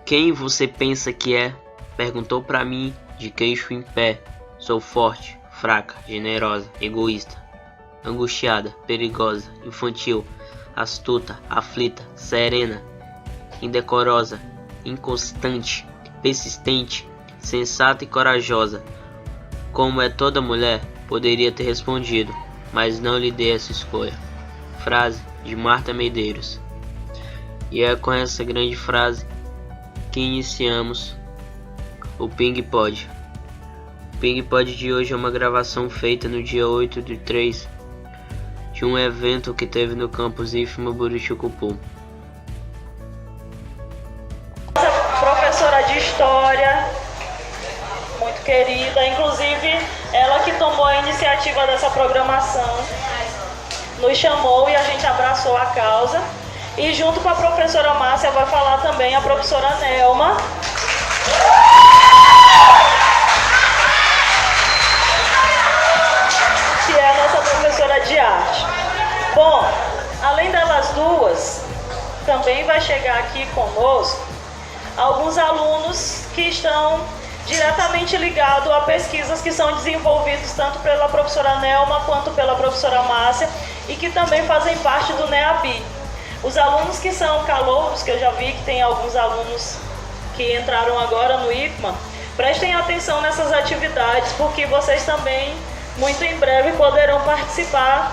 Quem você pensa que é? Perguntou pra mim, de queixo em pé. Sou forte, fraca, generosa, egoísta, angustiada, perigosa, infantil, astuta, aflita, serena, indecorosa, inconstante, persistente, sensata e corajosa. Como é toda mulher, poderia ter respondido, mas não lhe dei essa escolha. Frase de Marta Medeiros. E é com essa grande frase que iniciamos o Ping Pod. O Ping Pod de hoje é uma gravação feita no dia 8/3 de um evento que teve no campus IFMA Buriticupu. Professora de História, muito querida, inclusive ela que tomou a iniciativa dessa programação, nos chamou e a gente abraçou a causa. E junto com a professora Márcia vai falar também a professora Nelma, que é a nossa professora de arte. Bom, além delas duas, também vai chegar aqui conosco alguns alunos que estão diretamente ligados a pesquisas que são desenvolvidas tanto pela professora Nelma quanto pela professora Márcia e que também fazem parte do NEABI. Os alunos que são calouros, que eu já vi que tem alguns alunos que entraram agora no IFMA, prestem atenção nessas atividades, porque vocês também, muito em breve, poderão participar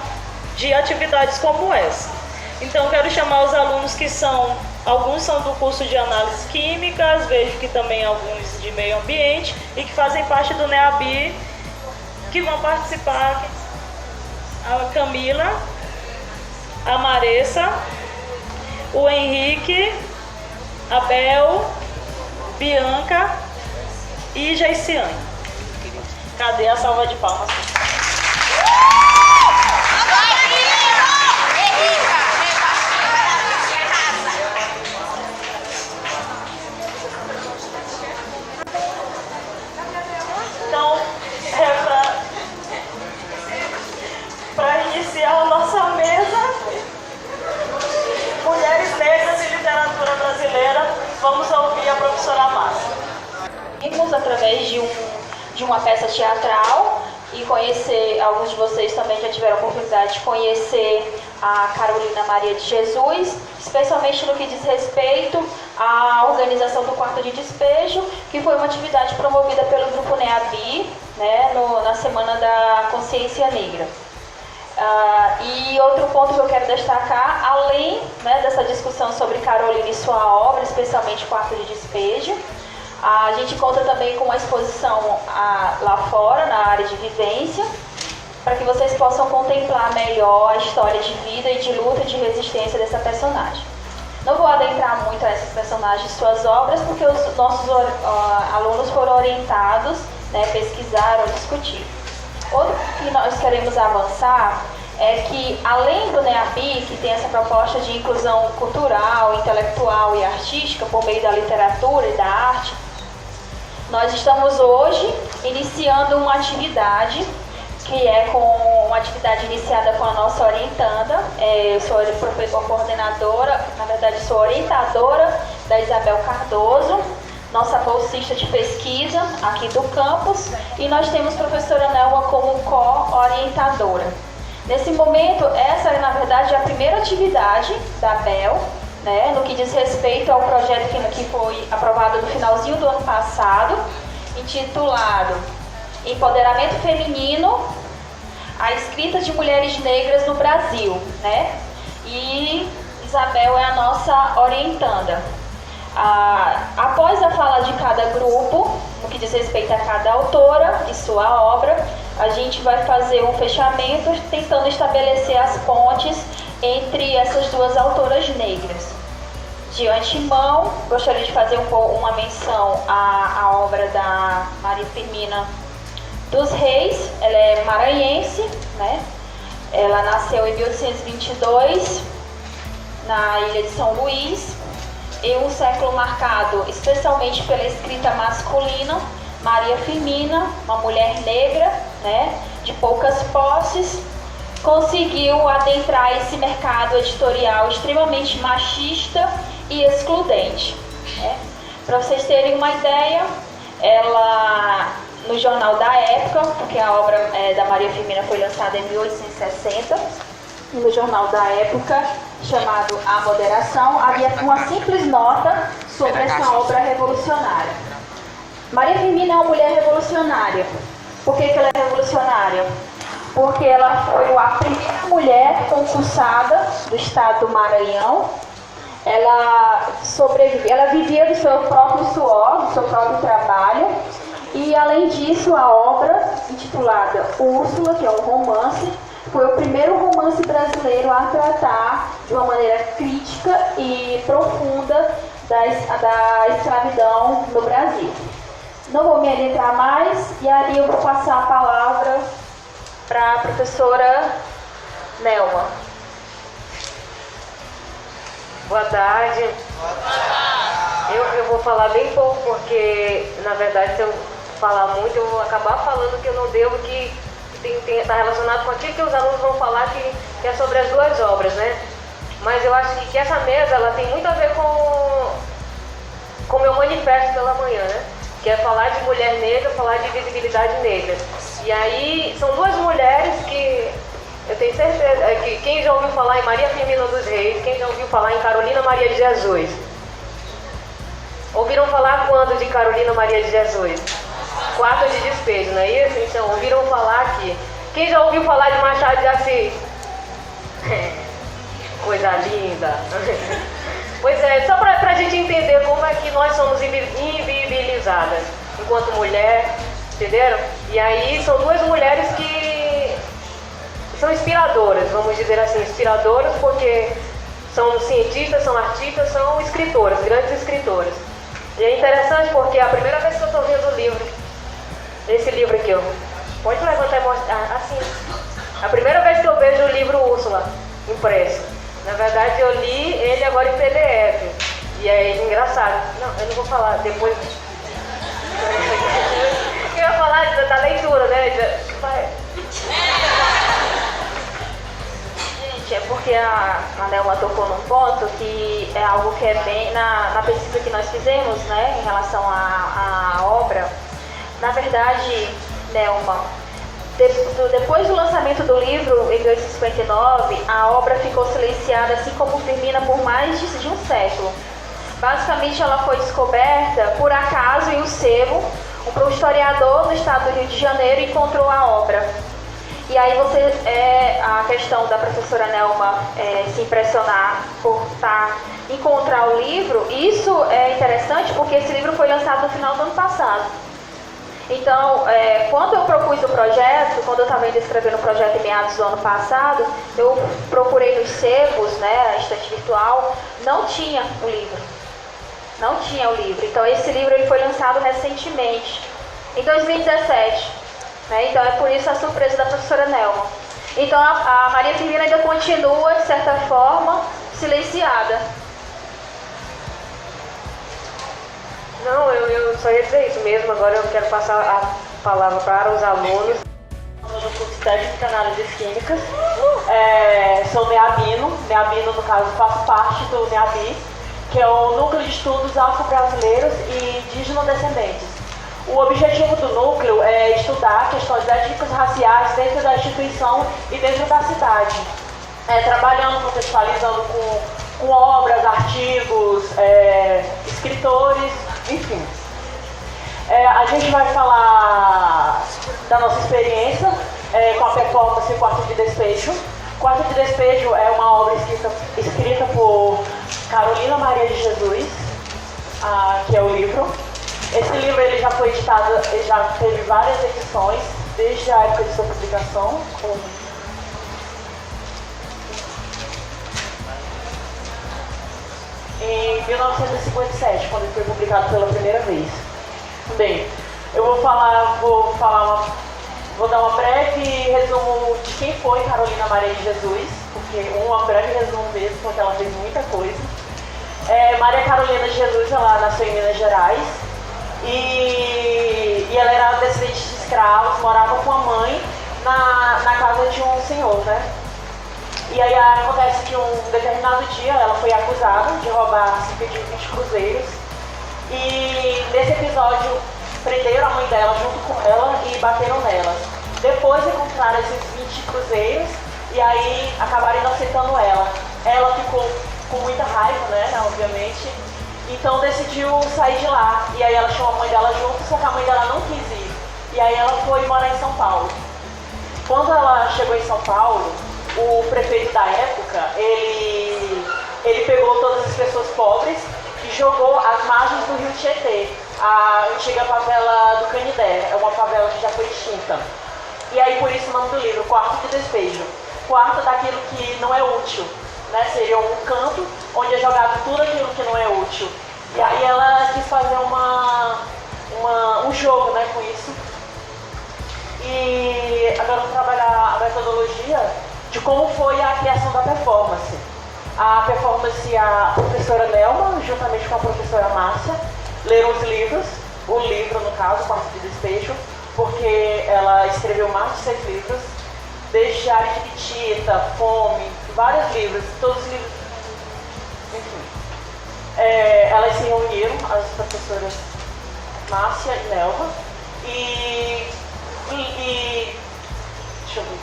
de atividades como essa. Então, quero chamar os alunos que alguns são do curso de Análises Químicas, vejo que também alguns de Meio Ambiente, e que fazem parte do NEABI, que vão participar: a Camila, a Maressa, o Henrique, a Bel, Bianca e Jaiciane. Cadê a salva de palmas? Então, para iniciar a nossa mesa, Mulheres Negras e Literatura Brasileira, vamos ouvir a professora Márcia. Vimos através de uma peça teatral e conhecer, alguns de vocês também já tiveram a oportunidade de conhecer a Carolina Maria de Jesus, especialmente no que diz respeito à organização do quarto de despejo, que foi uma atividade promovida pelo Grupo NEABI, né, na Semana da Consciência Negra. E outro ponto que eu quero destacar, além, né, dessa discussão sobre Carolina e sua obra, especialmente Quarto de Despejo, a gente conta também com uma exposição lá fora, na área de vivência, para que vocês possam contemplar melhor a história de vida e de luta e de resistência dessa personagem. Não vou adentrar muito a essas personagens e suas obras, porque os nossos alunos foram orientados, né, pesquisaram, discutir. Outro que nós queremos avançar é que, além do NEABI, que tem essa proposta de inclusão cultural, intelectual e artística por meio da literatura e da arte, nós estamos hoje iniciando uma atividade que é uma atividade iniciada com a nossa orientanda. Eu sou a coordenadora, na verdade sou orientadora da Isabel Cardoso, nossa bolsista de pesquisa aqui do campus, e nós temos a professora Nelma como co-orientadora. Nesse momento, essa é, na verdade, a primeira atividade da BEL, né, no que diz respeito ao projeto que foi aprovado no finalzinho do ano passado, intitulado Empoderamento Feminino, a escrita de mulheres negras no Brasil, né? E Isabel é a nossa orientanda. Após a fala de cada grupo, no que diz respeito a cada autora e sua obra, a gente vai fazer um fechamento tentando estabelecer as pontes entre essas duas autoras negras. De antemão, gostaria de fazer uma menção à obra da Maria Firmina dos Reis. Ela é maranhense, né? Ela nasceu em 1822 na ilha de São Luís, em um século marcado especialmente pela escrita masculina. Maria Firmina, uma mulher negra, né, de poucas posses, conseguiu adentrar esse mercado editorial extremamente machista e excludente, né? Para vocês terem uma ideia, ela, no jornal da época, porque a obra da Maria Firmina foi lançada em 1860, e no jornal da época, chamado A Moderação, havia uma simples nota sobre essa obra revolucionária. Maria Firmina é uma mulher revolucionária. Por que ela é revolucionária? Porque ela foi a primeira mulher concursada do estado do Maranhão. Ela vivia do seu próprio suor, do seu próprio trabalho. E, além disso, a obra, intitulada Úrsula, que é um romance, foi o primeiro romance brasileiro a tratar de uma maneira crítica e profunda da escravidão no Brasil. Não vou me adentrar mais, e aí eu vou passar a palavra para a professora Nelma. Boa tarde. Eu vou falar bem pouco, porque, na verdade, se eu falar muito, eu vou acabar falando que eu não devo, que está relacionado com aquilo que os alunos vão falar, que é sobre as duas obras, né? Mas eu acho que essa mesa, ela tem muito a ver com o meu manifesto pela manhã, né? Que é falar de mulher negra, falar de visibilidade negra. E aí, são duas mulheres que eu tenho certeza que quem já ouviu falar em Maria Firmina dos Reis, quem já ouviu falar em Carolina Maria de Jesus? Ouviram falar quando de Carolina Maria de Jesus? Quarta de despejo, não é isso? Então, ouviram falar aqui. Quem já ouviu falar de Machado de Assis? Coisa linda. Pois é, só para a gente entender como é que nós somos invisibilizadas enquanto mulher, entenderam? E aí são duas mulheres que são inspiradoras, vamos dizer assim, inspiradoras porque são cientistas, são artistas, são escritoras, grandes escritoras. E é interessante porque a primeira vez que eu estou vendo o livro, esse livro aqui, ó, pode levantar e mostrar, assim, a primeira vez que eu vejo o livro Úrsula impresso, na verdade eu li ele agora em PDF, e é engraçado, não, eu não vou falar, depois, eu ia falar da leitura, né, gente, é porque a Nelma tocou num ponto que é algo que é bem, na pesquisa que nós fizemos, né, em relação à obra, na verdade, Nelma, depois do lançamento do livro, em 1859, a obra ficou silenciada, assim como Firmina, por mais de um século. Basicamente, ela foi descoberta por acaso em um sebo. Um historiador no estado do Rio de Janeiro encontrou a obra. E aí a questão da professora Nelma se impressionar por encontrar o livro, isso é interessante porque esse livro foi lançado no final do ano passado. Então, quando eu propus o projeto, quando eu estava ainda escrevendo o projeto em meados do ano passado, eu procurei nos sebos, né, a estante virtual, não tinha o livro. Não tinha o livro. Então, esse livro ele foi lançado recentemente, em 2017. Né? Então, é por isso a surpresa da professora Nelma. Então, a Maria Firmina ainda continua, de certa forma, silenciada. Não, eu só ia dizer isso mesmo. Agora eu quero passar a palavra para os alunos. No curso técnico de análises químicas, sou NEABINO, no caso faço parte do NEABI, que é o Núcleo de Estudos Afro-Brasileiros e Indígeno-Descendentes. O objetivo do núcleo é estudar questões étnicas raciais dentro da instituição e dentro da cidade, trabalhando, contextualizando com obras, artigos, escritores, enfim. A gente vai falar da nossa experiência com a performance Quarto de Despejo. Quarto de Despejo é uma obra escrita por Carolina Maria de Jesus, que é o livro. Esse livro ele já foi editado, ele já teve várias edições, desde a época de sua publicação. Em 1957, quando ele foi publicado pela primeira vez. Bem, eu vou dar uma breve resumo de quem foi Carolina Maria de Jesus, porque um breve resumo mesmo, porque ela fez muita coisa. Maria Carolina de Jesus, ela nasceu em Minas Gerais e ela era descendente de escravos, morava com a mãe na casa de um senhor, né? E aí acontece que um determinado dia ela foi acusada de roubar cerca de 20 cruzeiros E nesse episódio prenderam a mãe dela junto com ela e bateram nela. Depois encontraram esses 20 cruzeiros e aí acabaram inocentando ela. Ela ficou com muita raiva, né, obviamente, então decidiu sair de lá. E aí ela chamou a mãe dela junto, só que a mãe dela não quis ir. E aí ela foi morar em São Paulo. Quando ela chegou em São Paulo, o prefeito da época, ele pegou todas as pessoas pobres e jogou às margens do rio Tietê, a antiga favela do Canidé, é uma favela que já foi extinta. E aí por isso o nome do livro, Quarto de Despejo. Quarto daquilo que não é útil, né? Seria um canto onde é jogado tudo aquilo que não é útil. E aí ela quis fazer um jogo, né, com isso. E agora vamos trabalhar a metodologia de como foi a criação da performance. A performance, a professora Nelma, juntamente com a professora Márcia, leram os livros, o livro no caso, Quarto de Despejo, porque ela escreveu mais de 6 livros, desde Diário de Bitita, Fome, vários livros, todos os livros, enfim. Elas se reuniram, as professoras Márcia e Nelma, e deixa eu ver.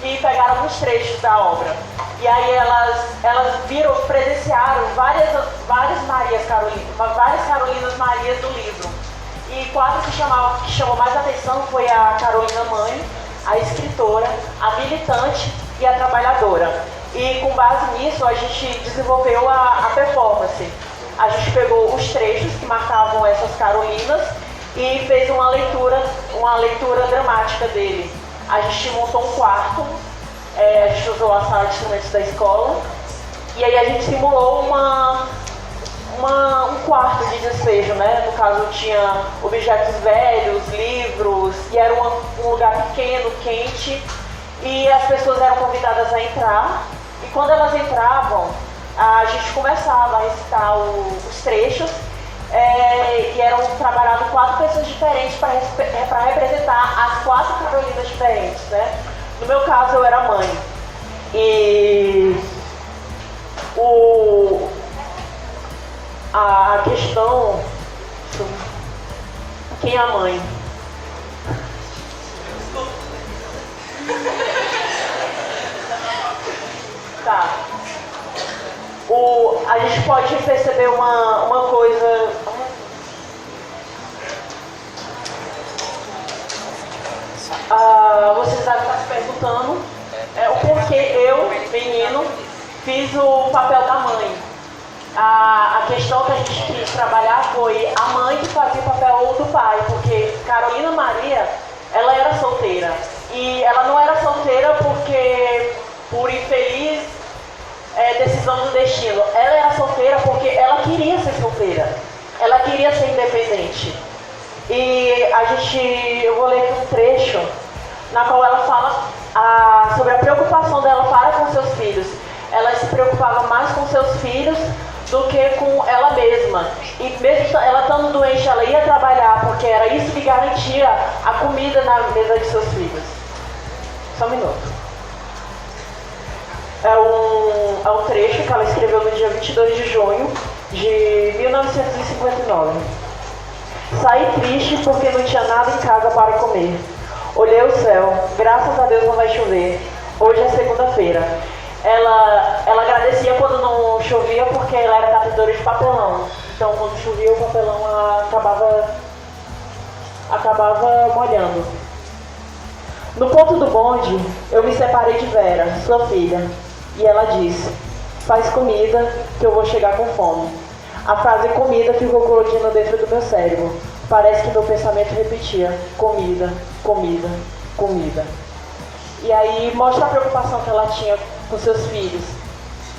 E pegaram alguns trechos da obra. E aí elas presenciaram várias Carolinas Marias do livro. E 4 que chamou mais atenção foi a Carolina Mãe, a escritora, a militante e a trabalhadora. E com base nisso a gente desenvolveu a performance. A gente pegou os trechos que marcavam essas Carolinas e fez uma leitura dramática dele. A gente montou um quarto, a gente usou a sala de instrumentos da escola, e aí a gente simulou um quarto de despejo, né? No caso tinha objetos velhos, livros, e era um lugar pequeno, quente, e as pessoas eram convidadas a entrar, e quando elas entravam, a gente começava a recitar os trechos, e eram trabalhadas 4 pessoas diferentes para representar as 4 Carolinas diferentes, né? No meu caso, eu era mãe. E a questão... Quem é a mãe? Tá. A gente pode perceber uma coisa. Vocês devem estar se perguntando o porquê eu, menino, fiz o papel da mãe. A questão que a gente quis trabalhar foi a mãe que fazia o papel do pai, porque Carolina Maria, ela era solteira. E ela não era solteira por infeliz decisão do destino. Ela era solteira porque ela queria ser solteira. Ela queria ser independente. E eu vou ler aqui um trecho na qual ela fala sobre a preocupação dela para com seus filhos. Ela se preocupava mais com seus filhos do que com ela mesma. E mesmo ela estando doente, ela ia trabalhar, porque era isso que garantia a comida na mesa de seus filhos. Só um minuto. É um trecho que ela escreveu no dia 22 de junho de 1959. Saí triste porque não tinha nada em casa para comer. Olhei o céu, graças a Deus não vai chover. Hoje é segunda-feira. Ela agradecia quando não chovia porque ela era catadora de papelão. Então quando chovia o papelão acabava molhando. No ponto do bonde, eu me separei de Vera, sua filha. E ela disse: faz comida que eu vou chegar com fome. A frase comida ficou colorindo dentro do meu cérebro. Parece que meu pensamento repetia: comida, comida, comida. E aí mostra a preocupação que ela tinha com seus filhos.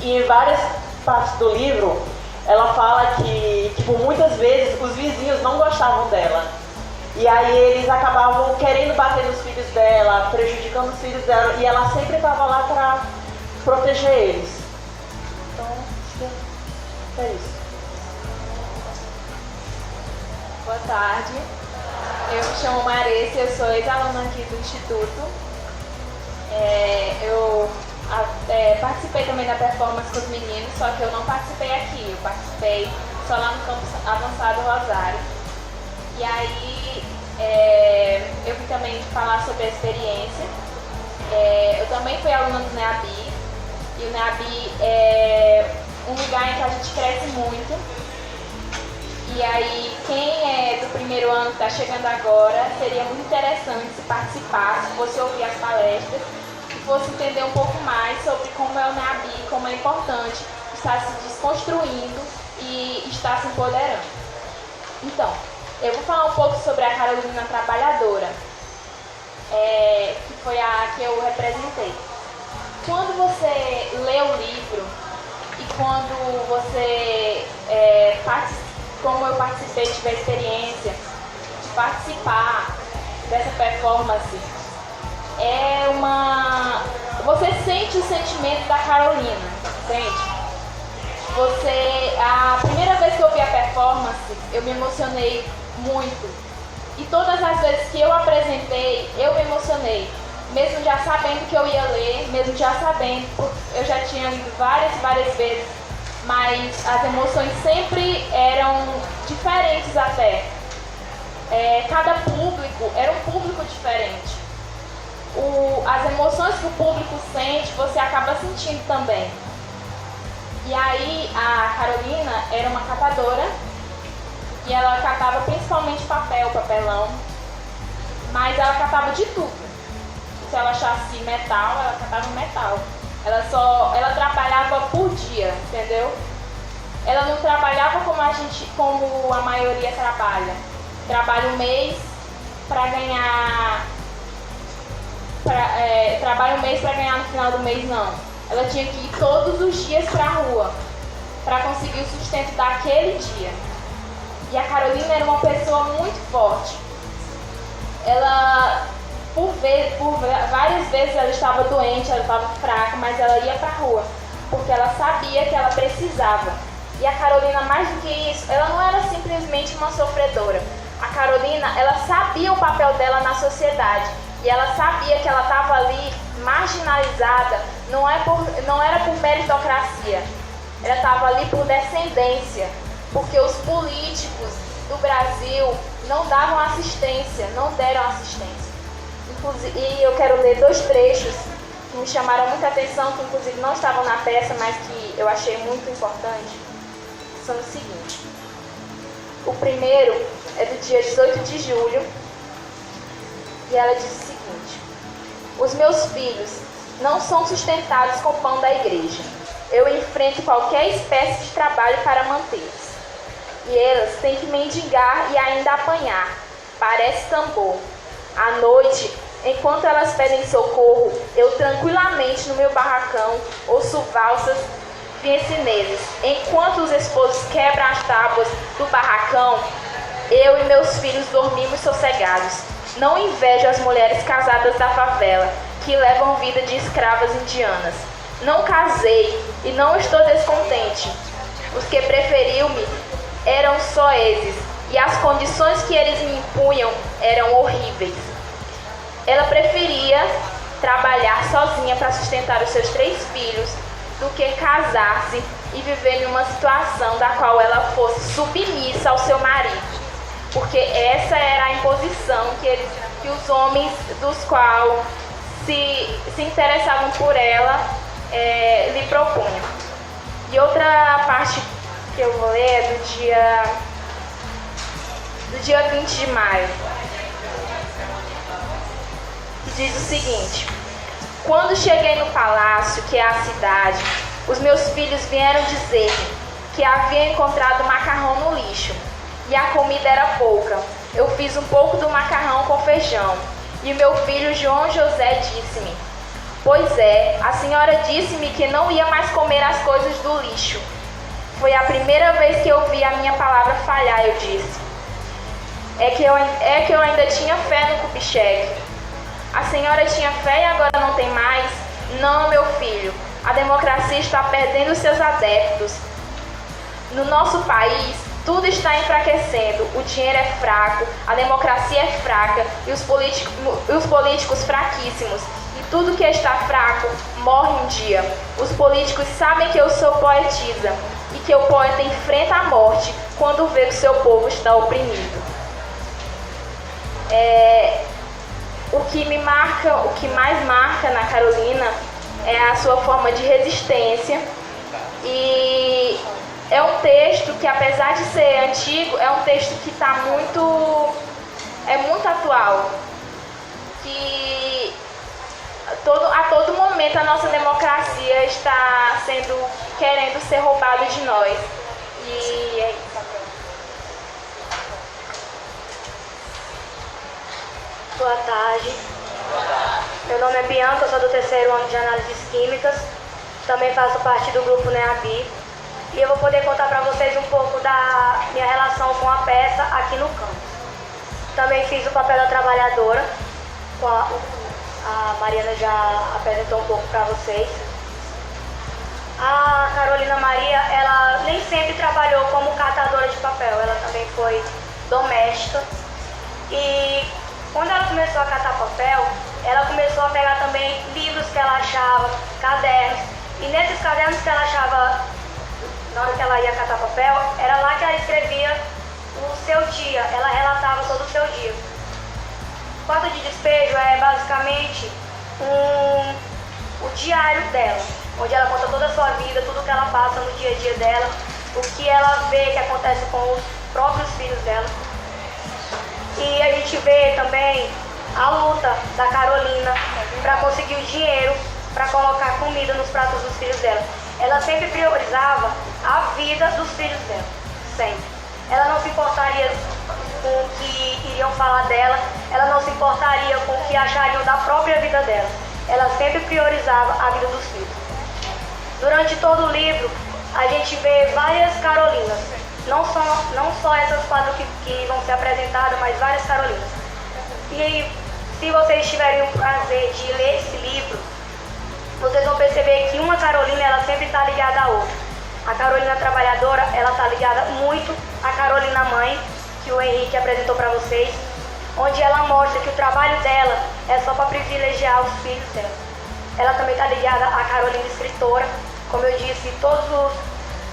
E em várias partes do livro, ela fala que muitas vezes os vizinhos não gostavam dela. E aí eles acabavam querendo bater nos filhos dela, prejudicando os filhos dela. E ela sempre estava lá para proteger eles. Então, é isso. Boa tarde. Eu me chamo Marissa, eu sou ex-aluna aqui do Instituto. Eu participei também da performance com os meninos, só que eu não participei aqui, eu participei só lá no campus avançado Rosário. E aí eu vim também falar sobre a experiência. Eu também fui aluna do NEABI, e o NEABI é um lugar em que a gente cresce muito. E aí, quem é do primeiro ano que está chegando agora, seria muito interessante se participasse, se fosse ouvir as palestras, e fosse entender um pouco mais sobre como é o NEABI, como é importante estar se desconstruindo e estar se empoderando. Então, eu vou falar um pouco sobre a Carolina Trabalhadora, que foi a que eu representei. Quando você lê o livro e quando você como eu participei, tive a experiência de participar dessa performance, você sente o sentimento da Carolina, sente? A primeira vez que eu vi a performance, eu me emocionei muito. E todas as vezes que eu apresentei, eu me emocionei. Mesmo já sabendo que eu ia ler, mesmo já sabendo, eu já tinha lido várias vezes, mas as emoções sempre eram diferentes até. Cada público era um público diferente. As emoções que o público sente, você acaba sentindo também. E aí a Carolina era uma catadora, e ela catava principalmente papelão, mas ela catava de tudo. Se ela achasse metal, ela catava metal. Ela trabalhava por dia, entendeu? Ela não trabalhava como a maioria trabalha. Trabalha um mês para ganhar. Trabalha um mês para ganhar no final do mês, não. Ela tinha que ir todos os dias para a rua para conseguir o sustento daquele dia. E a Carolina era uma pessoa muito forte. Ela, várias vezes ela estava doente, ela estava fraca, mas ela ia para a rua, porque ela sabia que ela precisava. E a Carolina, mais do que isso, ela não era simplesmente uma sofredora. A Carolina, ela sabia o papel dela na sociedade, e ela sabia que ela estava ali marginalizada, não era por meritocracia, ela estava ali por descendência, porque os políticos do Brasil não davam assistência, não deram assistência. E eu quero ler 2 trechos que me chamaram muita atenção, que inclusive não estavam na peça, mas que eu achei muito importante. São o seguinte: o primeiro é do dia 18 de julho, e ela diz o seguinte: os meus filhos não são sustentados com o pão da igreja. Eu enfrento qualquer espécie de trabalho para mantê-los. E elas têm que mendigar e ainda apanhar. Parece tambor. À noite, enquanto elas pedem socorro, eu tranquilamente no meu barracão ouço valsas viencinesas. Enquanto os esposos quebram as tábuas do barracão, eu e meus filhos dormimos sossegados. Não invejo as mulheres casadas da favela, que levam vida de escravas indianas. Não casei e não estou descontente. Os que preferiu-me eram só esses, e as condições que eles me impunham eram horríveis. Ela preferia trabalhar sozinha para sustentar os seus 3 filhos do que casar-se e viver em uma situação da qual ela fosse submissa ao seu marido, porque essa era a imposição que os homens dos quais se interessavam por ela lhe propunham. E outra parte que eu vou ler é do dia 20 de maio, que diz o seguinte: quando cheguei no palácio, que é a cidade, os meus filhos vieram dizer-me que havia encontrado macarrão no lixo, e a comida era pouca. Eu fiz um pouco do macarrão com feijão, e o meu filho João José disse-me: pois é, a senhora disse-me que não ia mais comer as coisas do lixo. Foi a primeira vez que eu vi a minha palavra falhar, eu disse. É que eu ainda tinha fé no Kubitschek. A senhora tinha fé e agora não tem mais? Não, meu filho. A democracia está perdendo seus adeptos. No nosso país, tudo está enfraquecendo. O dinheiro é fraco, a democracia é fraca e os políticos fraquíssimos. E Tudo que está fraco morre um dia. Os políticos sabem que eu sou poetisa e que o poeta enfrenta a morte quando vê que seu povo está oprimido. O que mais marca na Carolina é a sua forma de resistência, e é um texto que, apesar de ser antigo, é um texto que está muito atual, que a todo momento a nossa democracia está querendo ser roubada de nós, e é isso. Boa tarde. Meu nome é Bianca, eu sou do 3º ano de Análises Químicas, também faço parte do grupo NEABI, e eu vou poder contar para vocês um pouco da minha relação com a peça aqui no campus. Também fiz o papel da trabalhadora, a Mariana já apresentou um pouco para vocês. A Carolina Maria, ela nem sempre trabalhou como catadora de papel, ela também foi doméstica, e quando ela começou a catar papel, ela começou a pegar também livros que ela achava, cadernos. E nesses cadernos que ela achava, na hora que ela ia catar papel, era lá que ela escrevia o seu dia, ela relatava todo o seu dia. O quarto de despejo é basicamente o diário dela, onde ela conta toda a sua vida, tudo que ela passa no dia a dia dela, o que ela vê que acontece com os próprios filhos dela. E a gente vê também a luta da Carolina para conseguir o dinheiro para colocar comida nos pratos dos filhos dela. Ela sempre priorizava a vida dos filhos dela, sempre. Ela não se importaria com o que iriam falar dela, ela não se importaria com o que achariam da própria vida dela. Ela sempre priorizava a vida dos filhos. Durante todo o livro, a gente vê várias Carolinas. Não só essas 4 que vão ser apresentadas, mas várias Carolinas. E se vocês tiverem o prazer de ler esse livro, vocês vão perceber que uma Carolina, ela sempre está ligada à outra. A Carolina trabalhadora, ela está ligada muito à Carolina mãe, que o Henrique apresentou para vocês, onde ela mostra que o trabalho dela é só para privilegiar os filhos dela. Ela também está ligada à Carolina escritora. Como eu disse, todos os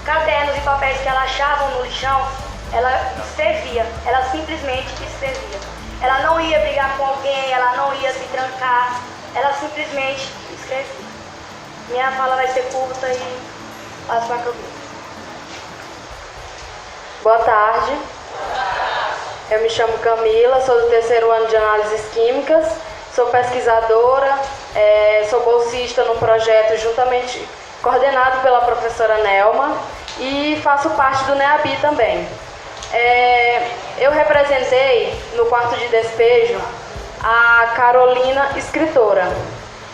cadernos e papéis que ela achava no lixão, ela escrevia, ela simplesmente escrevia. Ela não ia brigar com alguém, ela não ia se trancar, ela simplesmente escrevia. Minha fala vai ser curta e passo para a Camila. Boa tarde. Eu me chamo Camila, sou do 3º ano de Análises Químicas, sou pesquisadora, sou bolsista no projeto coordenado pela professora Nelma, e faço parte do NEABI também. Eu representei no quarto de despejo a Carolina escritora.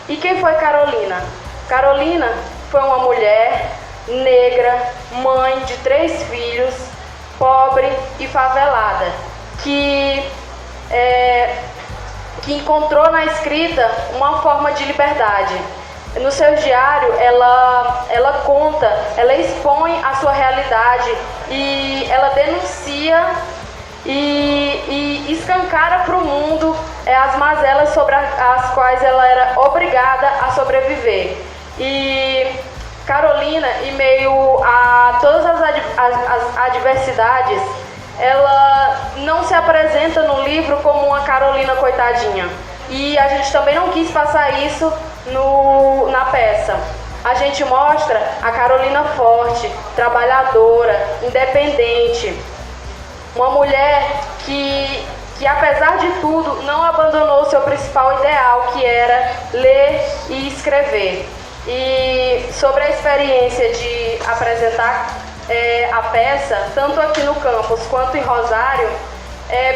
E quem foi Carolina? Carolina foi uma mulher negra, mãe de 3 filhos, pobre e favelada, que encontrou na escrita uma forma de liberdade. No seu diário, ela conta, ela expõe a sua realidade, e ela denuncia e escancara para o mundo as mazelas sobre as quais ela era obrigada a sobreviver. E Carolina, em meio a todas as adversidades, ela não se apresenta no livro como uma Carolina coitadinha. E a gente também não quis passar isso na peça. A gente mostra a Carolina forte, trabalhadora, independente, uma mulher que apesar de tudo não abandonou seu principal ideal, que era ler e escrever. E sobre a experiência de apresentar a peça, tanto aqui no campus quanto em Rosário,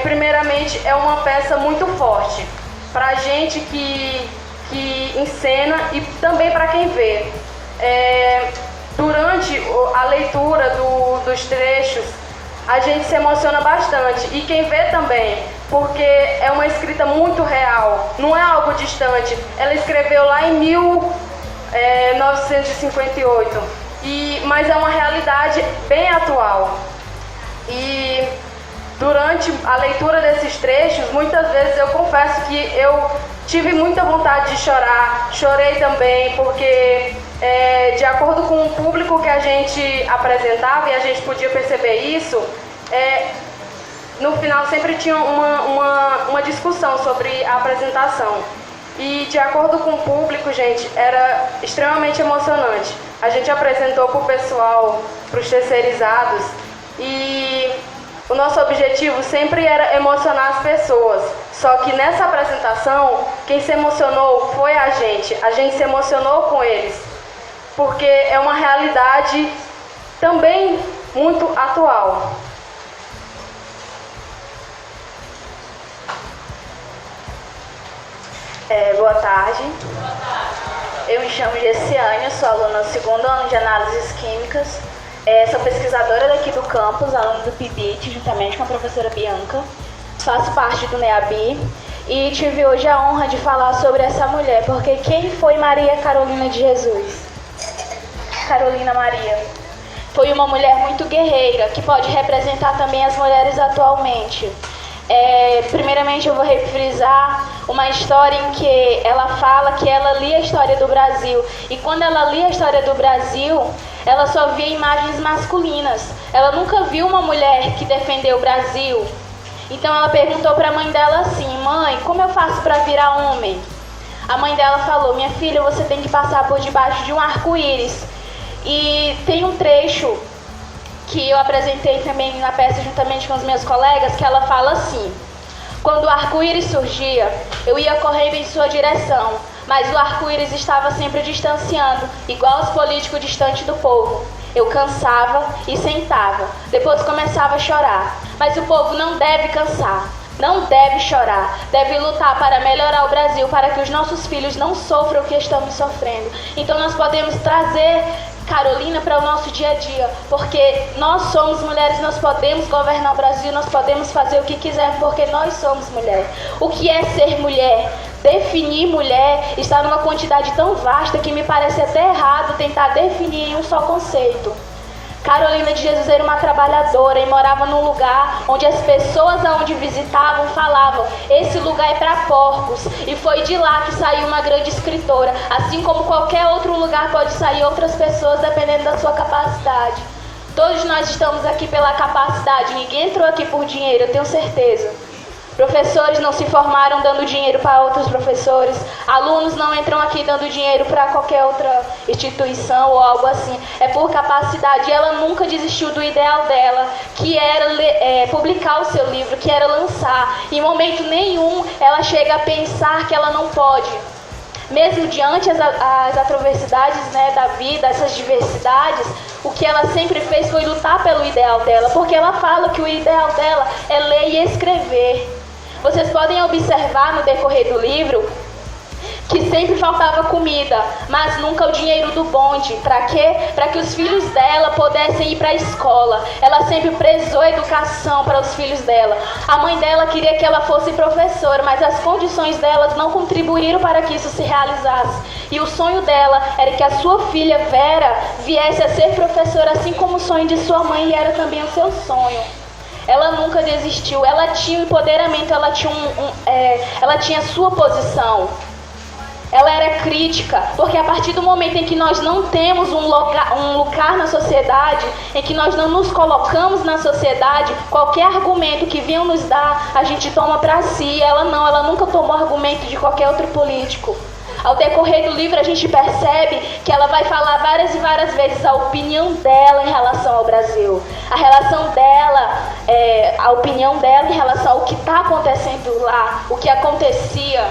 primeiramente é uma peça muito forte para a gente que encena e também para quem vê. Durante a leitura dos trechos, a gente se emociona bastante, e quem vê também, porque é uma escrita muito real, não é algo distante. Ela escreveu lá em 1958, mas é uma realidade bem atual. E durante a leitura desses trechos, muitas vezes eu confesso que eu tive muita vontade de chorar, chorei também, porque de acordo com o público que a gente apresentava, e a gente podia perceber isso, no final sempre tinha uma discussão sobre a apresentação. E de acordo com o público, gente, era extremamente emocionante. A gente apresentou para o pessoal, para os terceirizados, e o nosso objetivo sempre era emocionar as pessoas. Só que nessa apresentação, quem se emocionou foi a gente se emocionou com eles, porque é uma realidade também muito atual. Boa tarde. Eu me chamo Gessiane, sou aluna do 2º ano de análises químicas. Sou pesquisadora daqui do campus, aluna do PIBIT, juntamente com a professora Bianca. Faço parte do NEABI e tive hoje a honra de falar sobre essa mulher, porque quem foi Maria Carolina de Jesus? Carolina Maria foi uma mulher muito guerreira, que pode representar também as mulheres atualmente. Primeiramente eu vou refrisar uma história em que ela fala que ela lia a história do Brasil, e quando ela lia a história do Brasil, ela só via imagens masculinas. Ela nunca viu uma mulher que defendeu o Brasil. Então ela perguntou para a mãe dela assim: mãe, como eu faço para virar homem? A mãe dela falou: minha filha, você tem que passar por debaixo de um arco-íris. E tem um trecho que eu apresentei também na peça juntamente com os meus colegas, que ela fala assim: quando o arco-íris surgia, eu ia correndo em sua direção, mas o arco-íris estava sempre distanciando, igual os políticos distantes do povo. Eu cansava e sentava, depois começava a chorar. Mas o povo não deve cansar, não deve chorar, deve lutar para melhorar o Brasil, para que os nossos filhos não sofram o que estamos sofrendo. Então nós podemos trazer Carolina para o nosso dia a dia, porque nós somos mulheres, nós podemos governar o Brasil, nós podemos fazer o que quisermos, porque nós somos mulher. O que é ser mulher? Definir mulher está numa quantidade tão vasta que me parece até errado tentar definir em um só conceito. Carolina de Jesus era uma trabalhadora e morava num lugar onde as pessoas aonde visitavam falavam: esse lugar é para porcos. E foi de lá que saiu uma grande escritora. Assim como qualquer outro lugar pode sair outras pessoas dependendo da sua capacidade. Todos nós estamos aqui pela capacidade, ninguém entrou aqui por dinheiro, eu tenho certeza. Professores não se formaram dando dinheiro para outros professores. Alunos não entram aqui dando dinheiro para qualquer outra instituição ou algo assim. É por capacidade. Ela nunca desistiu do ideal dela, que era publicar o seu livro, que era lançar. Em momento nenhum ela chega a pensar que ela não pode. Mesmo diante as adversidades, né, da vida, essas diversidades, o que ela sempre fez foi lutar pelo ideal dela, porque ela fala que o ideal dela é ler e escrever. Vocês podem observar no decorrer do livro que sempre faltava comida, mas nunca o dinheiro do bonde. Para quê? Para que os filhos dela pudessem ir para a escola. Ela sempre prezou a educação para os filhos dela. A mãe dela queria que ela fosse professora, mas as condições dela não contribuíram para que isso se realizasse. E o sonho dela era que a sua filha Vera viesse a ser professora, assim como o sonho de sua mãe era também o seu sonho. Ela nunca desistiu, ela tinha empoderamento, ela tinha sua posição. Ela era crítica, porque a partir do momento em que nós não temos um lugar na sociedade, em que nós não nos colocamos na sociedade, qualquer argumento que venham nos dar, a gente toma para si. Ela nunca tomou argumento de qualquer outro político. Ao decorrer do livro a gente percebe que ela vai falar várias e várias vezes a opinião dela em relação ao Brasil. A opinião dela em relação ao que está acontecendo lá, o que acontecia.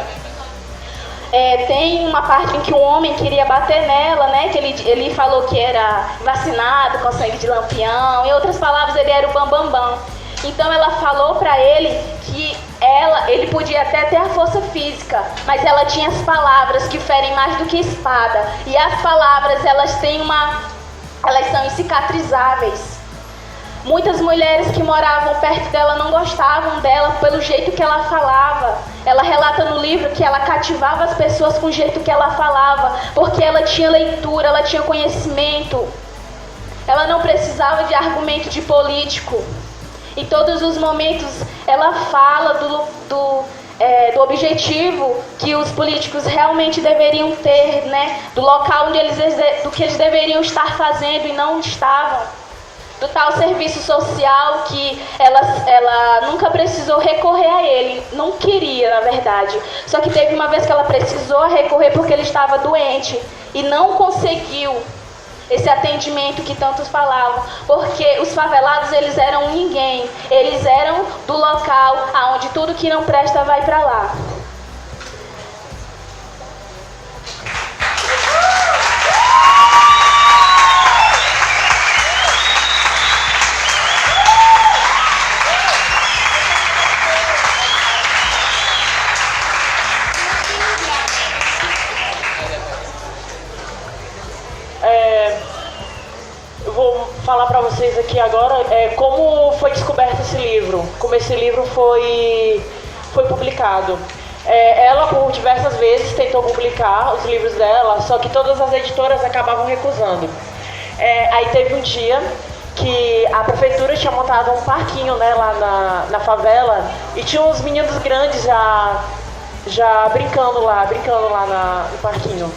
Tem uma parte em que um homem queria bater nela, né? Que ele falou que era vacinado com sangue de lampião. Em outras palavras, ele era o bambambam. Então ela falou para ele que ele podia até ter a força física, mas ela tinha as palavras que ferem mais do que espada. E as palavras, elas são cicatrizáveis. Muitas mulheres que moravam perto dela não gostavam dela pelo jeito que ela falava. Ela relata no livro que ela cativava as pessoas com o jeito que ela falava, porque ela tinha leitura, ela tinha conhecimento. Ela não precisava de argumento de político. Em todos os momentos ela fala do objetivo que os políticos realmente deveriam ter, né, do local do que eles deveriam estar fazendo e não estavam, do tal serviço social que ela nunca precisou recorrer a ele, não queria, na verdade. Só que teve uma vez que ela precisou recorrer porque ele estava doente e não conseguiu esse atendimento que tantos falavam, porque os favelados, eles eram ninguém, eles eram do local aonde tudo que não presta vai para lá. Eu vou falar para vocês aqui agora como foi descoberto esse livro, como esse livro foi publicado. Ela, por diversas vezes, tentou publicar os livros dela, só que todas as editoras acabavam recusando. Aí teve um dia que a prefeitura tinha montado um parquinho, né, lá na favela, e tinha uns meninos grandes já brincando lá no parquinho.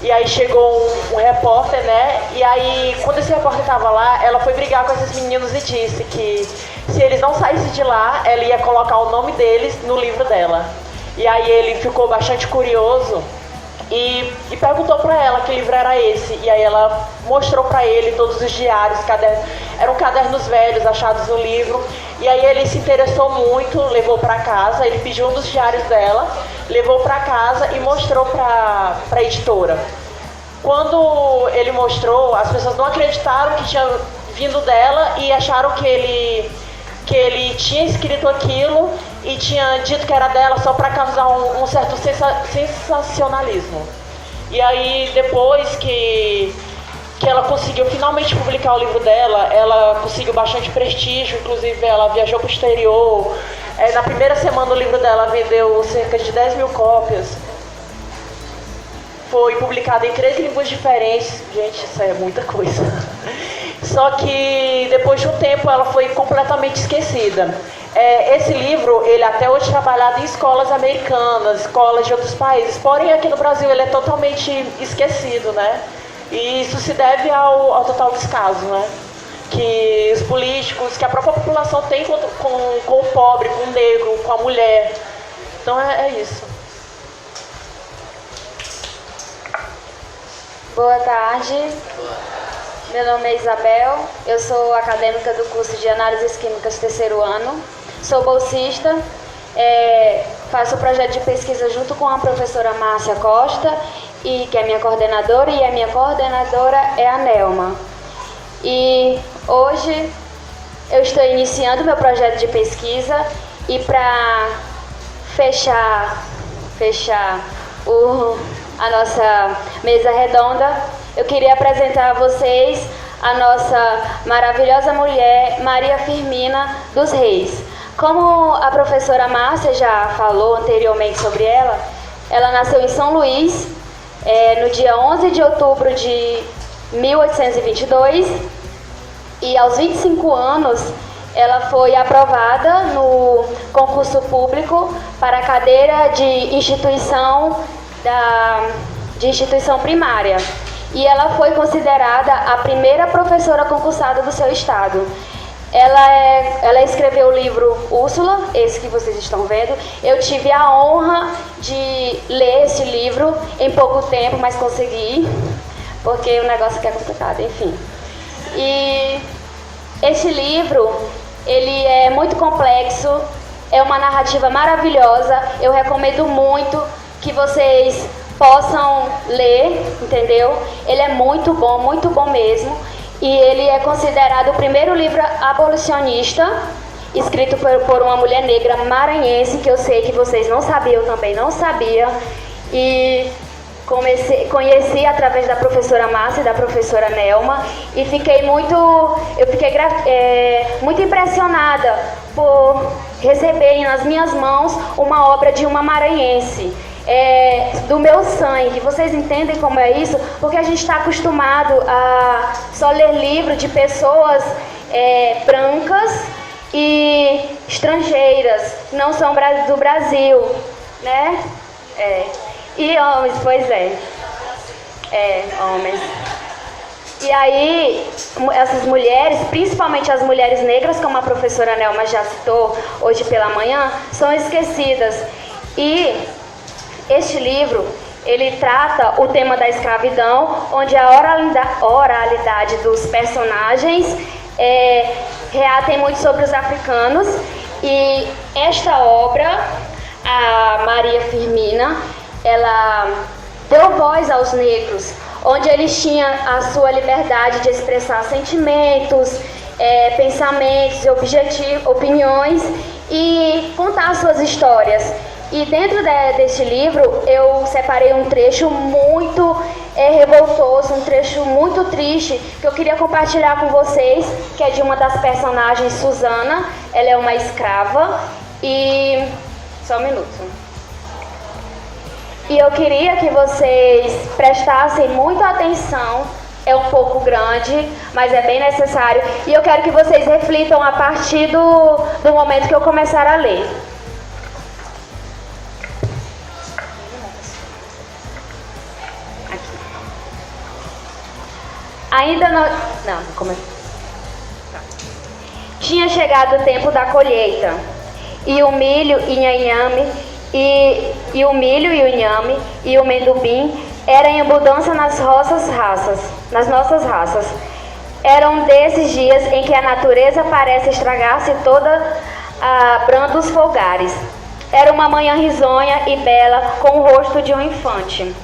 E aí chegou um repórter, né? E aí, quando esse repórter estava lá, ela foi brigar com esses meninos e disse que se eles não saíssem de lá, ela ia colocar o nome deles no livro dela. E aí ele ficou bastante curioso e perguntou para ela que livro era esse. E aí ela mostrou para ele todos os diários, eram cadernos velhos achados no livro. E aí ele se interessou muito, levou para casa, ele pediu um dos diários dela, levou para casa e mostrou para a editora. Quando ele mostrou, as pessoas não acreditaram que tinha vindo dela e acharam que ele tinha escrito aquilo e tinha dito que era dela só para causar um certo sensacionalismo. E aí, depois que ela conseguiu finalmente publicar o livro dela, ela conseguiu bastante prestígio, inclusive ela viajou para o exterior. Na primeira semana o livro dela vendeu cerca de 10 mil cópias. Foi publicado em 3 línguas diferentes. Gente, isso é muita coisa. Só que depois de um tempo ela foi completamente esquecida. Esse livro, ele até hoje é trabalhado em escolas americanas, escolas de outros países. Porém, aqui no Brasil ele é totalmente esquecido, né? E isso se deve ao total descaso, né? Que os políticos, que a própria população tem com o pobre, com o negro, com a mulher. Então é isso. Boa tarde. Meu nome é Isabel, eu sou acadêmica do curso de Análises Químicas terceiro ano. Sou bolsista, faço o projeto de pesquisa junto com a professora Márcia Costa, que é minha coordenadora, e a minha coordenadora é a Nelma. E hoje eu estou iniciando meu projeto de pesquisa e para fechar a nossa mesa redonda, eu queria apresentar a vocês a nossa maravilhosa mulher, Maria Firmina dos Reis. Como a professora Márcia já falou anteriormente sobre ela, ela nasceu em São Luís, no dia 11 de outubro de 1822, e aos 25 anos ela foi aprovada no concurso público para a cadeira de instituição primária. E ela foi considerada a primeira professora concursada do seu estado. Ela escreveu o livro Úrsula, esse que vocês estão vendo. Eu tive a honra de ler esse livro em pouco tempo, mas consegui, porque o negócio aqui é complicado, enfim. E esse livro, ele é muito complexo, é uma narrativa maravilhosa. Eu recomendo muito que vocês possam ler, entendeu? Ele é muito bom mesmo. E ele é considerado o primeiro livro abolicionista escrito por uma mulher negra maranhense, que eu sei que vocês não sabiam, eu também não sabia. E conheci através da professora Márcia e da professora Nelma, e fiquei muito impressionada por receber nas minhas mãos uma obra de uma maranhense. Do meu sangue. Vocês entendem como é isso? Porque a gente está acostumado a só ler livro de pessoas brancas e estrangeiras, não são do Brasil, né? E homens, pois é. Homens. E aí, essas mulheres, principalmente as mulheres negras, como a professora Nelma já citou hoje pela manhã, são esquecidas. E este livro, ele trata o tema da escravidão, onde a oralidade dos personagens reatem muito sobre os africanos. E esta obra, a Maria Firmina, ela deu voz aos negros, onde eles tinham a sua liberdade de expressar sentimentos, pensamentos, opiniões e contar suas histórias. E dentro deste livro eu separei um trecho muito revoltoso, um trecho muito triste, que eu queria compartilhar com vocês, que é de uma das personagens, Susana. Ela é uma escrava e... Só um minuto. E eu queria que vocês prestassem muita atenção. É um pouco grande, mas é bem necessário. E eu quero que vocês reflitam a partir do momento que eu começar a ler. Aqui. Ainda não... Não, como é? Tinha chegado o tempo da colheita, e o milho e inhame, e o milho e o inhame e o mendubim eram em abundância nas nossas raças. Eram desses dias em que a natureza parece estragar-se toda a brandos folgares. Era uma manhã risonha e bela, com o rosto de um infante.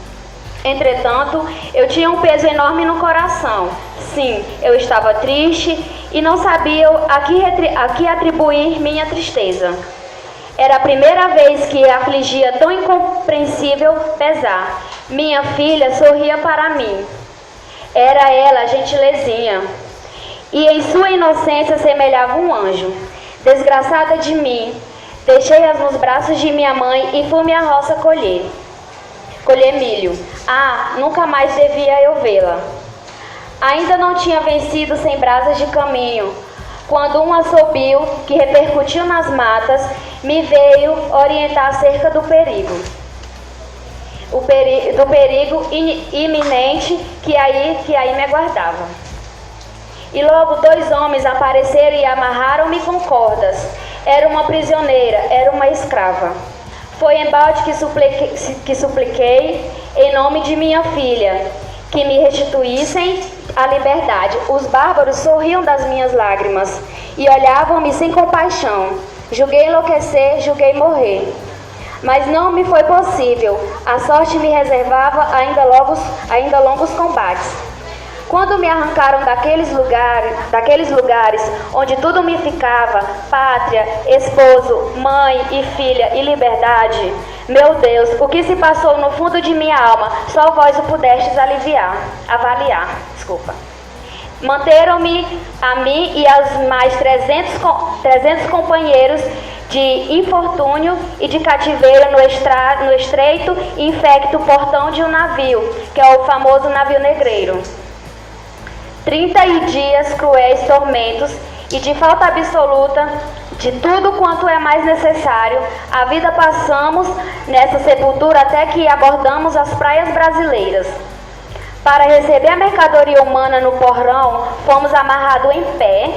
Entretanto, eu tinha um peso enorme no coração. Sim, eu estava triste e não sabia a que atribuir minha tristeza. Era a primeira vez que afligia tão incompreensível pesar. Minha filha sorria para mim. Era ela, gentilezinha, e em sua inocência semelhava um anjo. Desgraçada de mim, deixei-a nos braços de minha mãe e fui-me à roça colher milho. Ah, nunca mais devia eu vê-la. Ainda não tinha vencido 100 brasas de caminho, quando um assobio que repercutiu nas matas me veio orientar acerca do perigo. Do perigo iminente que aí me aguardava. E logo 2 homens apareceram e amarraram-me com cordas. Era uma prisioneira, era uma escrava. Foi embalde que supliquei em nome de minha filha, que me restituíssem a liberdade. Os bárbaros sorriam das minhas lágrimas e olhavam-me sem compaixão. Julguei enlouquecer, julguei morrer. Mas não me foi possível. A sorte me reservava ainda longos combates. Quando me arrancaram daqueles lugares onde tudo me ficava, pátria, esposo, mãe e filha e liberdade, meu Deus, o que se passou no fundo de minha alma, só vós o pudestes avaliar. Manteram-me a mim e aos mais 300 companheiros de infortúnio e de cativeiro no estreito e infecto portão de um navio, que é o famoso navio negreiro. 30 dias cruéis tormentos e de falta absoluta de tudo quanto é mais necessário, a vida passamos nessa sepultura até que abordamos as praias brasileiras. Para receber a mercadoria humana no porrão, fomos amarrados em pé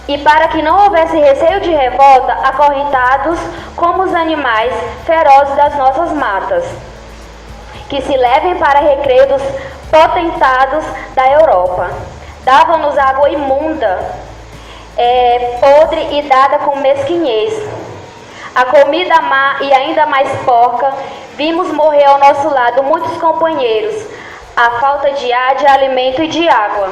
e, para que não houvesse receio de revolta, acorrentados como os animais ferozes das nossas matas, que se levem para recreio dos potentados da Europa. Davam-nos água imunda, podre e dada com mesquinhez. A comida má e ainda mais porca, vimos morrer ao nosso lado muitos companheiros, a falta de ar, de alimento e de água.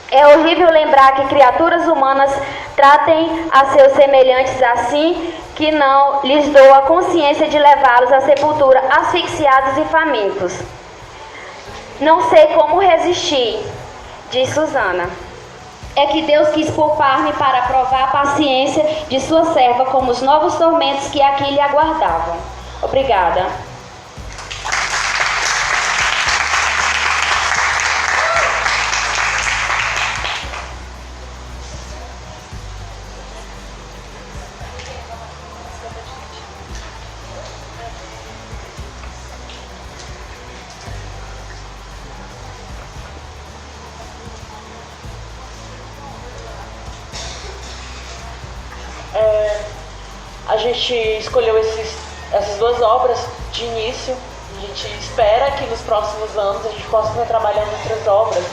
É horrível lembrar que criaturas humanas tratem a seus semelhantes assim, que não lhes dou a consciência de levá-los à sepultura asfixiados e famintos. Não sei como resistir, diz Susana. É que Deus quis poupar-me para provar a paciência de sua serva como os novos tormentos que aqui lhe aguardavam. Obrigada. A gente escolheu essas duas obras de início. A gente espera que nos próximos anos a gente possa estar trabalhando outras obras,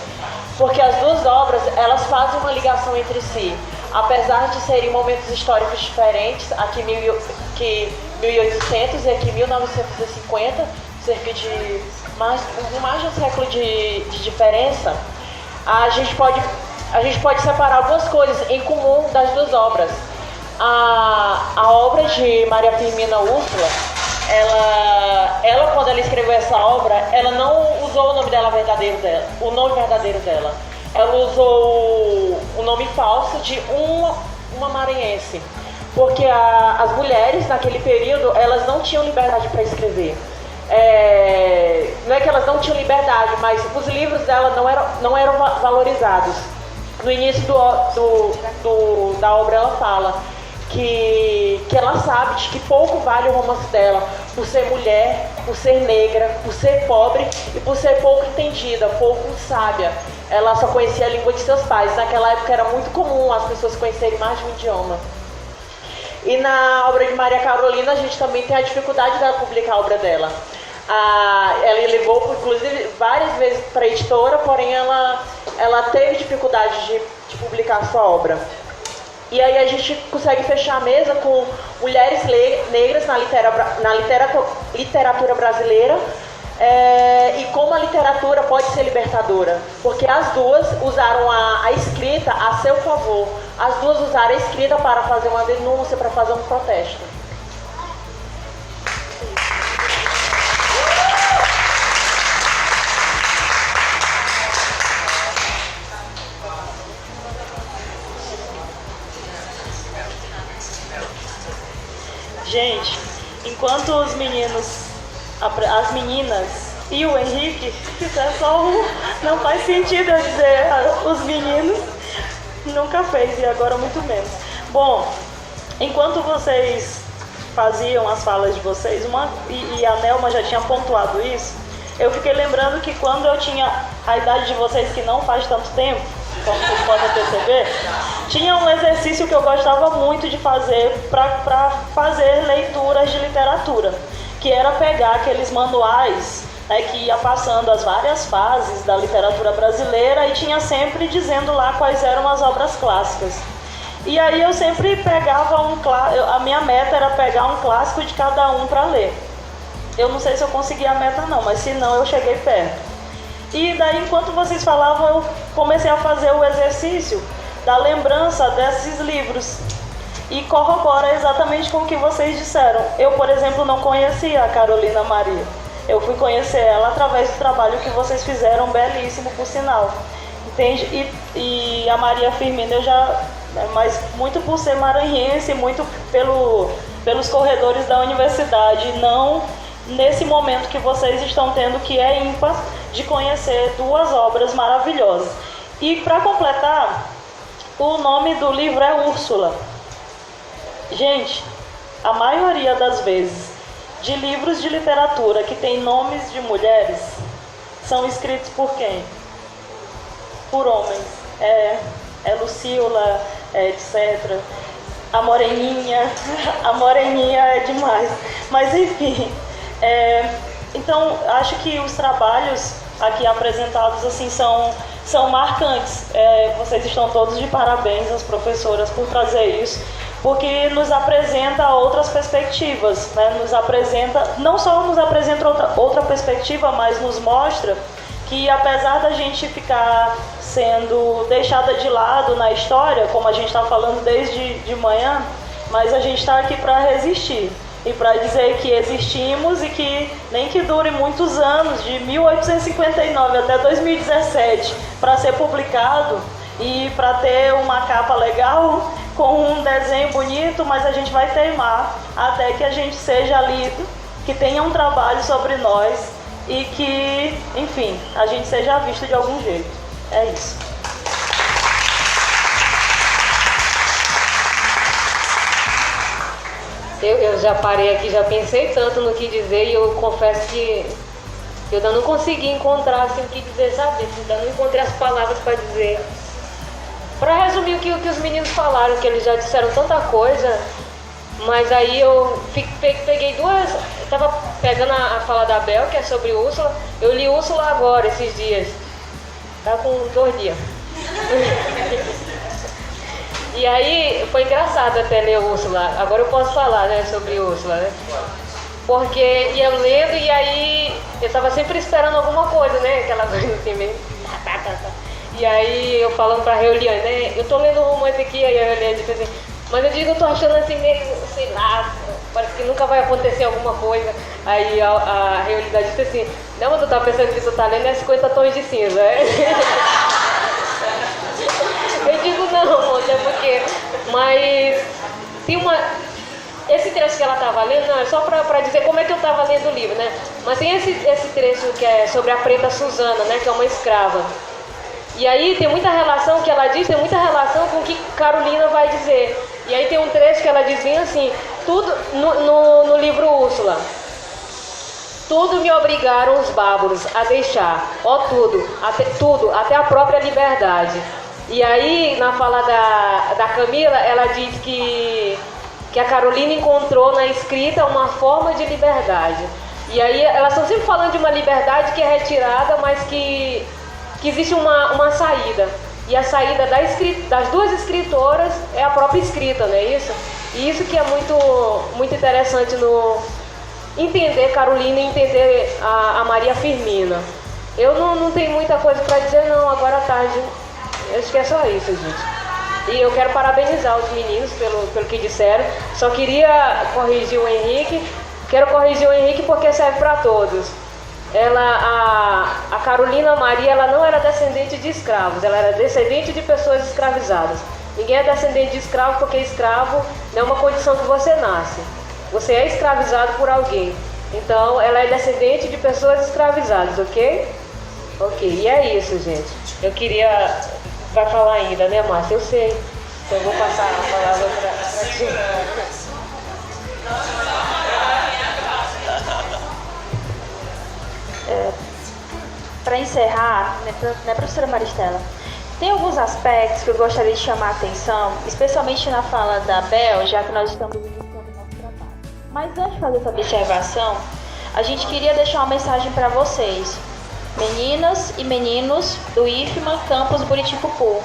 porque as duas obras, elas fazem uma ligação entre si. Apesar de serem momentos históricos diferentes, aqui 1800 e aqui 1950, cerca de mais de um século de diferença, a gente pode separar algumas coisas em comum das duas obras. A obra de Maria Firmina Úrsula, ela quando ela escreveu essa obra, ela não usou o nome verdadeiro dela. Ela usou o nome falso de uma maranhense, porque as mulheres naquele período, elas não tinham liberdade para escrever. Não é que elas não tinham liberdade, mas os livros dela não eram valorizados. No início da obra ela fala que ela sabe de que pouco vale o romance dela, por ser mulher, por ser negra, por ser pobre e por ser pouco entendida, pouco sábia. Ela só conhecia a língua de seus pais. Naquela época era muito comum as pessoas conhecerem mais de um idioma. E na obra de Maria Carolina a gente também tem a dificuldade de publicar a obra dela. Ela levou, inclusive, várias vezes para a editora, porém ela teve dificuldade de publicar a sua obra. E aí a gente consegue fechar a mesa com mulheres negras na literatura brasileira, e como a literatura pode ser libertadora. Porque as duas usaram a escrita a seu favor. As duas usaram a escrita para fazer uma denúncia, para fazer um protesto. Gente, enquanto os meninos, as meninas e o Henrique, fizer só não faz sentido eu dizer os meninos, nunca fez e agora muito menos. Bom, enquanto vocês faziam as falas de vocês, e a Nelma já tinha pontuado isso, eu fiquei lembrando que quando eu tinha a idade de vocês, que não faz tanto tempo, como vocês podem perceber, tinha um exercício que eu gostava muito de fazer para fazer leituras de literatura, que era pegar aqueles manuais, né, que ia passando as várias fases da literatura brasileira e tinha sempre dizendo lá quais eram as obras clássicas. E aí eu sempre pegava a minha meta era pegar um clássico de cada um para ler. Eu não sei se eu consegui a meta não, mas se não eu cheguei perto. E daí, enquanto vocês falavam, eu comecei a fazer o exercício da lembrança desses livros. E corrobora exatamente com o que vocês disseram. Eu, por exemplo, não conhecia a Carolina Maria. Eu fui conhecer ela através do trabalho que vocês fizeram, belíssimo, por sinal. Entende? E a Maria Firmina, eu já... Mas muito por ser maranhense, muito pelos corredores da universidade, não nesse momento que vocês estão tendo, que é ímpar, de conhecer duas obras maravilhosas. E para completar, o nome do livro é Úrsula. Gente, a maioria das vezes de livros de literatura que tem nomes de mulheres são escritos por quem? Por homens. É Lucila, etc. A Moreninha é demais. Mas enfim, então acho que os trabalhos aqui apresentados assim são marcantes. Vocês estão todos de parabéns, as professoras, por trazer isso, porque nos apresenta outras perspectivas, né? Não só nos apresenta outra perspectiva, mas nos mostra que apesar da gente ficar sendo deixada de lado na história, como a gente está falando desde de manhã, mas a gente está aqui para resistir. E para dizer que existimos e que nem que dure muitos anos, de 1859 até 2017, para ser publicado e para ter uma capa legal, com um desenho bonito, mas a gente vai teimar até que a gente seja lido, que tenha um trabalho sobre nós e que, enfim, a gente seja visto de algum jeito. É isso. Eu já parei aqui, já pensei tanto no que dizer e eu confesso que eu ainda não consegui encontrar assim, o que dizer, sabe? Ainda não encontrei as palavras para dizer. Para resumir o que os meninos falaram, que eles já disseram tanta coisa, Mas aí eu peguei duas, eu tava pegando a fala da Bel, que é sobre Úrsula. Eu li Úrsula agora, esses dias. Tá com 2 dias. E aí foi engraçado até ler Úrsula. Agora eu posso falar, né, sobre Úrsula, né? Porque ia lendo e aí eu tava sempre esperando alguma coisa, né? Aquela coisa assim meio. E aí eu falando pra Reoliane, né? Eu tô lendo um romance aqui, aí a Reoliane disse assim, mas eu digo, eu tô achando assim meio, sei lá, parece que nunca vai acontecer alguma coisa. Aí a Reoliane disse assim, não, mas tu tá pensando que tu tá lendo é 50 tons de cinza, é? Eu digo não, moça, porque. Mas tem uma. Esse trecho que ela estava lendo, não, é só para dizer como é que eu estava lendo o livro, né? Mas tem esse trecho que é sobre a preta Susana, né? Que é uma escrava. E aí tem muita relação, que ela diz, tem muita relação com o que Carolina vai dizer. E aí tem um trecho que ela dizia assim, tudo no livro Úrsula. Tudo me obrigaram os bárbaros a deixar, tudo, até a própria liberdade. E aí, na fala da Camila, ela diz que a Carolina encontrou na escrita uma forma de liberdade. E aí, elas estão sempre falando de uma liberdade que é retirada, mas que existe uma saída. E a saída das duas escritoras é a própria escrita, não é isso? E isso que é muito, muito interessante no entender Carolina e entender a Maria Firmina. Eu não tenho muita coisa para dizer, não, agora à tarde. Eu acho que é só isso, gente. E eu quero parabenizar os meninos pelo que disseram. Só queria corrigir o Henrique. Quero corrigir o Henrique porque serve para todos. A Carolina Maria, ela não era descendente de escravos. Ela era descendente de pessoas escravizadas. Ninguém é descendente de escravo porque escravo não é uma condição que você nasce. Você é escravizado por alguém. Então, ela é descendente de pessoas escravizadas, ok? Ok, e é isso, gente. Eu queria... Vai falar ainda, né, Márcia? Eu sei. Então eu vou passar a palavra para ti. Para encerrar, né, professora Maristela, tem alguns aspectos que eu gostaria de chamar a atenção, especialmente na fala da Bel, já que nós estamos iniciando o nosso trabalho. Mas antes de fazer essa observação, a gente queria deixar uma mensagem para vocês, meninas e meninos do IFMA Campus Buriticupu,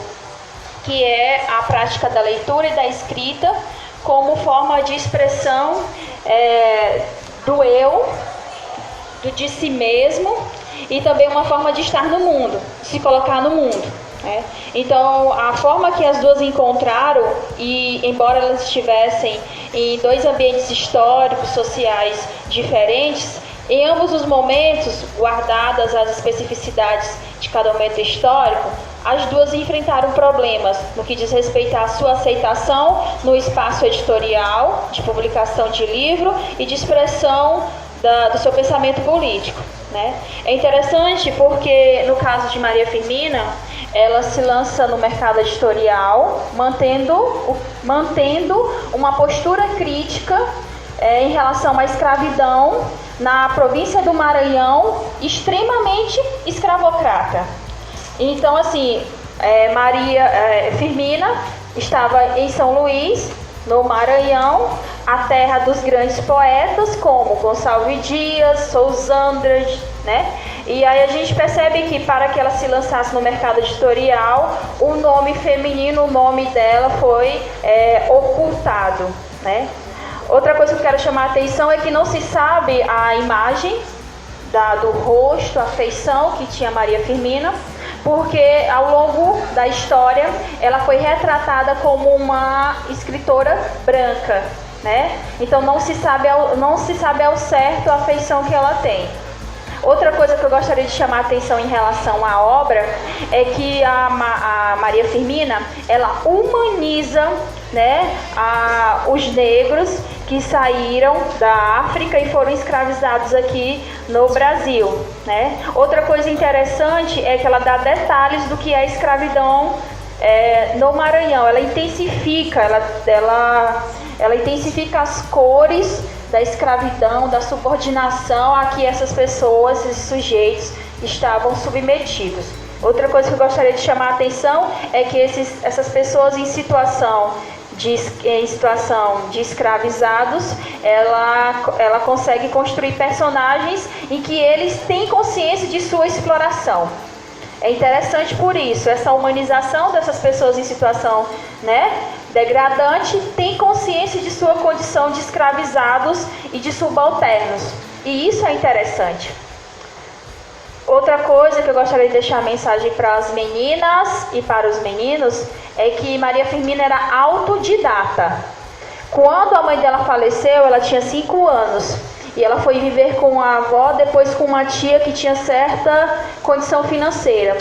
que é a prática da leitura e da escrita como forma de expressão do eu, do de si mesmo, e também uma forma de estar no mundo, de se colocar no mundo. Né? Então, a forma que as duas encontraram, e embora elas estivessem em dois ambientes históricos, sociais diferentes, em ambos os momentos, guardadas as especificidades de cada momento histórico, as duas enfrentaram problemas no que diz respeito à sua aceitação no espaço editorial, de publicação de livro e de expressão do seu pensamento político. Né? É interessante porque, no caso de Maria Firmina, ela se lança no mercado editorial, mantendo uma postura crítica em relação à escravidão na província do Maranhão, extremamente escravocrata. Então, assim, Maria Firmina estava em São Luís, no Maranhão, a terra dos grandes poetas, como Gonçalves Dias, Sousandras, né? E aí a gente percebe que para que ela se lançasse no mercado editorial, o nome feminino, o nome dela foi ocultado, né? Outra coisa que eu quero chamar a atenção é que não se sabe a imagem do rosto, a feição que tinha Maria Firmina, porque ao longo da história ela foi retratada como uma escritora branca, né? Então não se sabe ao certo a feição que ela tem. Outra coisa que eu gostaria de chamar a atenção em relação à obra é que a Maria Firmina, ela humaniza, né, os negros que saíram da África e foram escravizados aqui no Brasil, né? Outra coisa interessante é que ela dá detalhes do que é a escravidão no Maranhão. Ela intensifica, ela intensifica as cores da escravidão, da subordinação a que essas pessoas, esses sujeitos estavam submetidos. Outra coisa que eu gostaria de chamar a atenção é que essas pessoas em situação em situação de escravizados, ela consegue construir personagens em que eles têm consciência de sua exploração. É interessante por isso, essa humanização dessas pessoas em situação, degradante, tem consciência de sua condição de escravizados e de subalternos. E isso é interessante. Outra coisa que eu gostaria de deixar a mensagem para as meninas e para os meninos é que Maria Firmina era autodidata. Quando a mãe dela faleceu, ela tinha 5 anos. E ela foi viver com a avó, depois com uma tia que tinha certa condição financeira.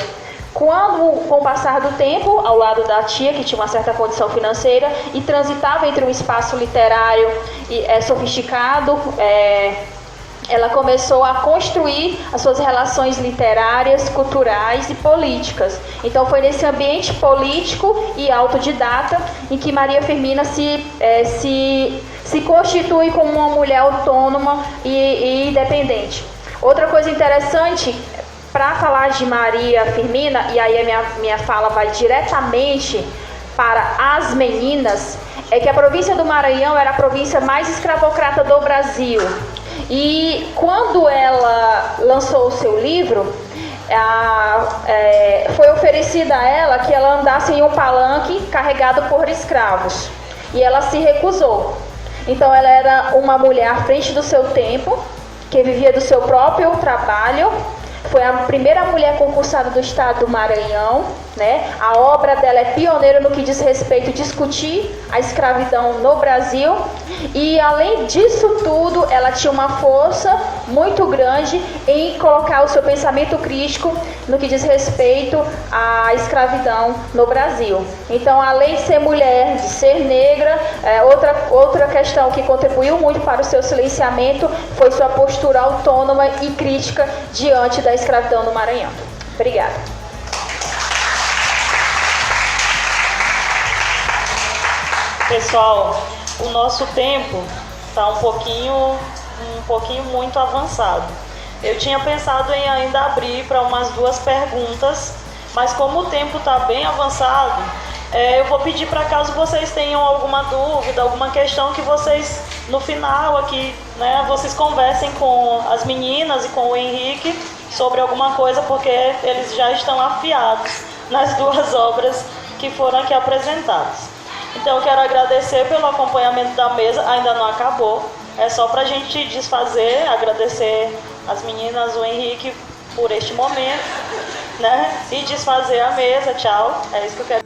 Com o passar do tempo, ao lado da tia, que tinha uma certa condição financeira, e transitava entre um espaço literário sofisticado, ela começou a construir as suas relações literárias, culturais e políticas. Então foi nesse ambiente político e autodidata em que Maria Firmina se constitui como uma mulher autônoma e independente. Outra coisa interessante, para falar de Maria Firmina, e aí a minha fala vai diretamente para as meninas, é que a província do Maranhão era a província mais escravocrata do Brasil. E quando ela lançou o seu livro, foi oferecida a ela que ela andasse em um palanque carregado por escravos. E ela se recusou. Então ela era uma mulher à frente do seu tempo, que vivia do seu próprio trabalho. Foi a primeira mulher concursada do estado do Maranhão, A obra dela é pioneira no que diz respeito a discutir a escravidão no Brasil. E além disso tudo, ela tinha uma força muito grande em colocar o seu pensamento crítico no que diz respeito à escravidão no Brasil. Então, além de ser mulher, de ser negra, outra questão que contribuiu muito para o seu silenciamento foi sua postura autônoma e crítica diante da escravidão no Maranhão. Obrigada. Pessoal, o nosso tempo está um pouquinho muito avançado. Eu tinha pensado em ainda abrir para umas 2 perguntas, mas como o tempo está bem avançado, eu vou pedir para caso vocês tenham alguma dúvida, alguma questão que vocês, no final aqui, vocês conversem com as meninas e com o Henrique sobre alguma coisa, porque eles já estão afiados nas 2 obras que foram aqui apresentadas. Então eu quero agradecer pelo acompanhamento da mesa, ainda não acabou, é só para a gente desfazer, agradecer as meninas, o Henrique por este momento, e desfazer a mesa, tchau, é isso que eu quero.